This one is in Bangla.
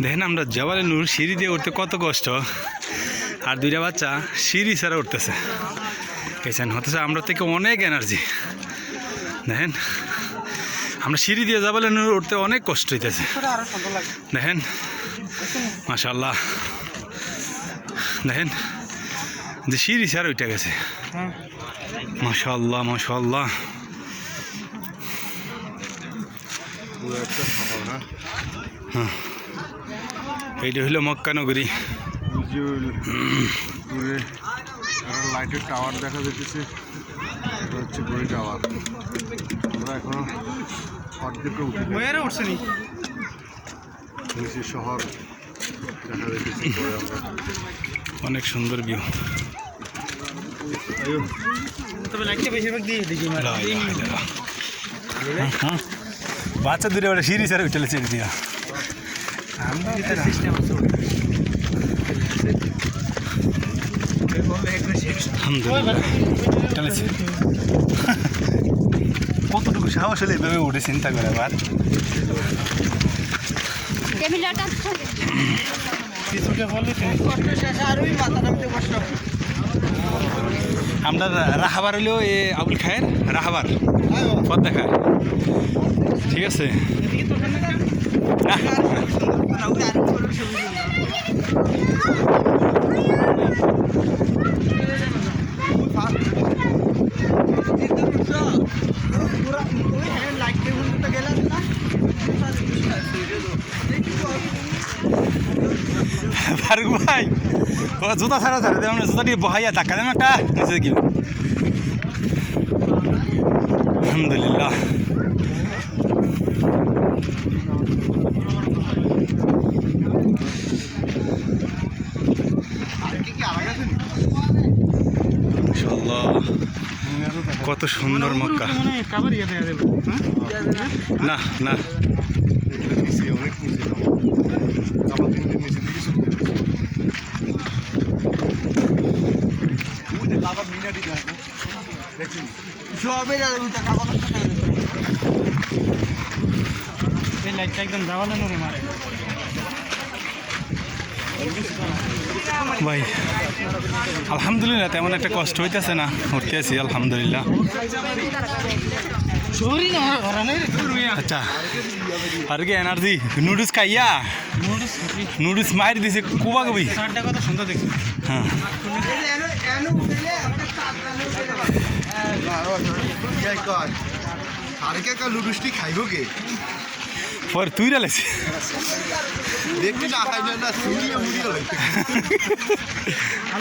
দেখেন আমরা জবালে নূর সিঁড়ি দিয়ে উঠতে কত কষ্ট, আর দুইটা বাচ্চা সিঁড়ি ছাড়া উঠতেছে পেছন হতেছে আমরা থেকে অনেক এনার্জি। দেখেন আমরা সিঁড়ি দিয়ে জবালে নূর উঠতে অনেক কষ্ট হইতেছে। দেখেন মাশাআল্লাহ, দেখেন যে সিঁড়ি ছাড়া উঠে গেছে। মাশাআল্লাহ মাশাআল্লাহ। হ্যাঁ, এইটা হইল মক্কা নগরী। লাইটের টাওয়ার দেখা যাচ্ছে, এটা হচ্ছে ঘড়ি টাওয়ার। আমরা এখনো অর্ধেকে উঠেনি, নিচে শহর দেখা যাচ্ছে। অনেক সুন্দর ভিউ। বাচ্চা দূরে বলে সিঁড়ি ছাড়া উঠে চেয়ে দিয়া কতটুকু সাহস হলে এভাবে উঠে চিন্তা করে আবার। আমরা রাহাবার হইলেও এ আবুল খায়ের রাহাবার পথ দেখায়, ঠিক আছে। ফারুক ভাই ও জুতা ছাড়া ছাড়া দেবেন, জুতা দিয়ে বহাইয়া ধাক্কা দেন একটা নিচে কি। আলহামদুলিল্লাহ। মাশাআল্লাহ কত সুন্দর মক্কা। না না একদম দাওয়ানো মারে ভাই। আলহামদুলিল্লাহ তেমন একটা কষ্ট হইতেছে না, উঠতে আছি আলহামদুলিল্লাহ। আচ্ছা আর কি এনার্জি নুডলস খাইয়া নুডলস মার দিছে কুবা কবি। কত সুন্দর দেখছি। হ্যাঁ লুডুসটি খাইব কে পরে তুই রালেছি দেখতে না খাইলে না